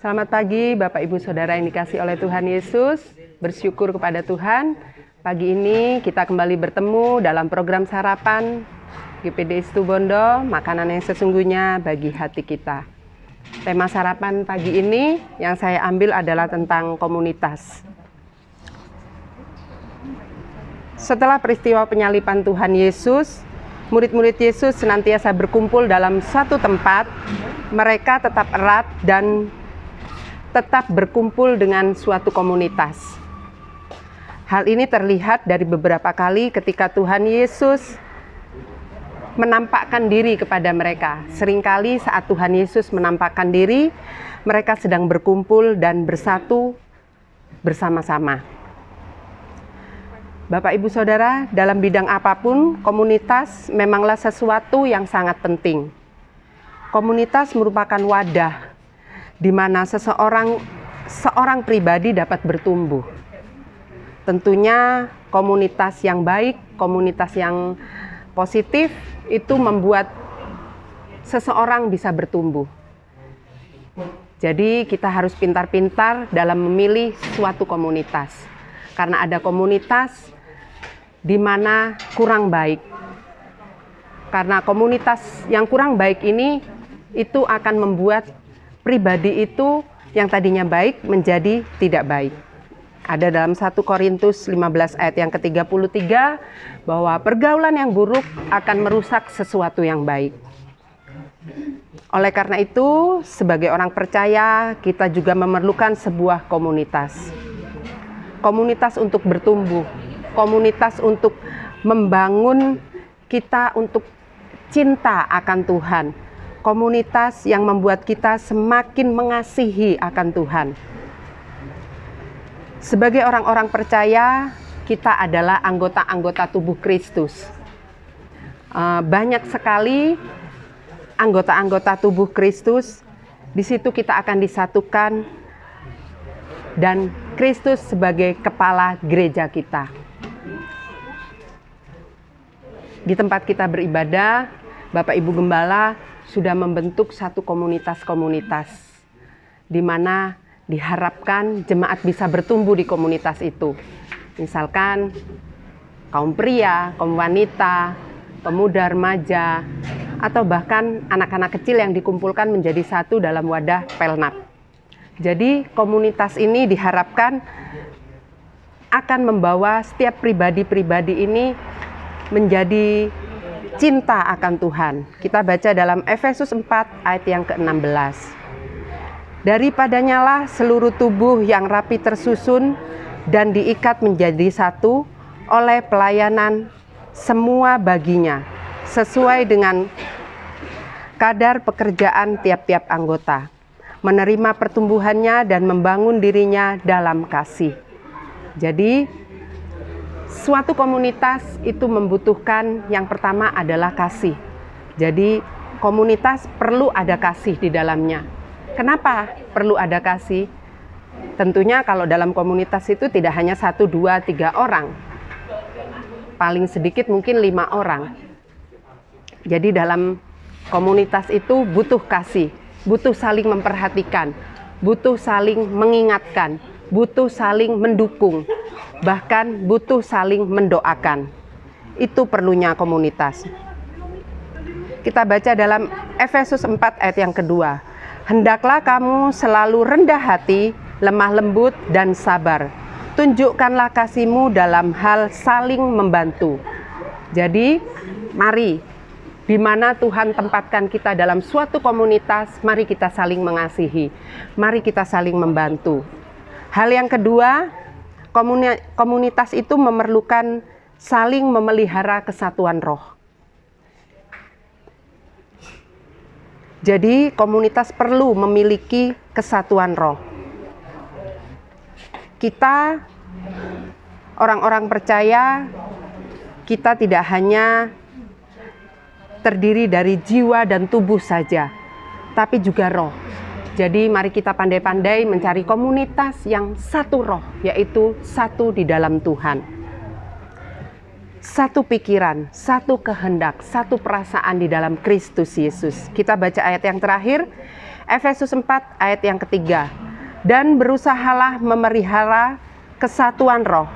Selamat pagi Bapak Ibu Saudara yang dikasihi oleh Tuhan Yesus. Bersyukur kepada Tuhan. Pagi ini kita kembali bertemu dalam program sarapan GPD Situbondo, makanan yang sesungguhnya bagi hati kita. Tema sarapan pagi ini yang saya ambil adalah tentang komunitas. Setelah peristiwa penyaliban Tuhan Yesus, murid-murid Yesus senantiasa berkumpul dalam satu tempat. Mereka tetap erat dan tetap berkumpul dengan suatu komunitas. Hal ini terlihat dari beberapa kali ketika Tuhan Yesus menampakkan diri kepada mereka. Seringkali saat Tuhan Yesus menampakkan diri, mereka sedang berkumpul dan bersatu bersama-sama. Bapak Ibu Saudara, dalam bidang apapun, komunitas memanglah sesuatu yang sangat penting. Komunitas merupakan wadah di mana seorang pribadi dapat bertumbuh. Tentunya komunitas yang baik, komunitas yang positif itu membuat seseorang bisa bertumbuh. Jadi kita harus pintar-pintar dalam memilih suatu komunitas. Karena ada komunitas di mana kurang baik. Karena komunitas yang kurang baik ini itu akan membuat pribadi itu yang tadinya baik menjadi tidak baik. Ada dalam 1 Korintus 15 ayat yang ke-33 bahwa pergaulan yang buruk akan merusak sesuatu yang baik. Oleh karena itu, sebagai orang percaya, kita juga memerlukan sebuah komunitas. Komunitas untuk bertumbuh, komunitas untuk membangun kita untuk cinta akan Tuhan. Komunitas yang membuat kita semakin mengasihi akan Tuhan. Sebagai orang-orang percaya, kita adalah anggota-anggota tubuh Kristus. Banyak sekali anggota-anggota tubuh Kristus. Di situ kita akan disatukan dan Kristus sebagai kepala gereja kita. Di tempat kita beribadah, Bapak Ibu Gembala sudah membentuk satu komunitas-komunitas di mana diharapkan jemaat bisa bertumbuh di komunitas itu. Misalkan kaum pria, kaum wanita, pemuda remaja, atau bahkan anak-anak kecil yang dikumpulkan menjadi satu dalam wadah pelnap. Jadi komunitas ini diharapkan akan membawa setiap pribadi-pribadi ini menjadi cinta akan Tuhan. Kita baca dalam Efesus 4 ayat yang ke-16. Daripadanya lah seluruh tubuh yang rapi tersusun dan diikat menjadi satu oleh pelayanan semua baginya, sesuai dengan kadar pekerjaan tiap-tiap anggota, menerima pertumbuhannya dan membangun dirinya dalam kasih. Jadi, suatu komunitas itu membutuhkan yang pertama adalah kasih. Jadi komunitas perlu ada kasih di dalamnya. Kenapa perlu ada kasih? Tentunya kalau dalam komunitas itu tidak hanya 1, 2, 3 orang. Paling sedikit mungkin 5 orang. Jadi dalam komunitas itu butuh kasih, butuh saling memperhatikan, butuh saling mengingatkan, butuh saling mendukung, bahkan butuh saling mendoakan. Itu perlunya komunitas. Kita baca dalam Efesus 4 ayat yang kedua. Hendaklah kamu selalu rendah hati, lemah lembut, dan sabar. Tunjukkanlah kasihmu dalam hal saling membantu. Jadi, mari, di mana Tuhan tempatkan kita dalam suatu komunitas, mari kita saling mengasihi. Mari kita saling membantu. Hal yang kedua, komunitas itu memerlukan saling memelihara kesatuan roh. Jadi komunitas perlu memiliki kesatuan roh. Kita orang-orang percaya, kita tidak hanya terdiri dari jiwa dan tubuh saja, tapi juga roh. Jadi mari kita pandai-pandai mencari komunitas yang satu roh, yaitu satu di dalam Tuhan. Satu pikiran, satu kehendak, satu perasaan di dalam Kristus Yesus. Kita baca ayat yang terakhir, Efesus 4 ayat yang ketiga. Dan berusahalah memelihara kesatuan roh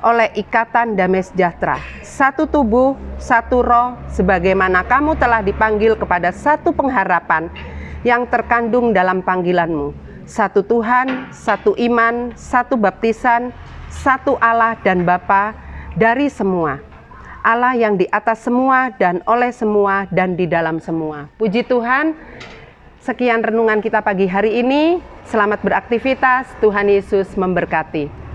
oleh ikatan damai sejahtera. Satu tubuh, satu roh, sebagaimana kamu telah dipanggil kepada satu pengharapan yang terkandung dalam panggilanmu. Satu Tuhan, satu iman, satu baptisan, satu Allah dan Bapa dari semua. Allah yang di atas semua dan oleh semua dan di dalam semua. Puji Tuhan. Sekian renungan kita pagi hari ini. Selamat beraktivitas. Tuhan Yesus memberkati.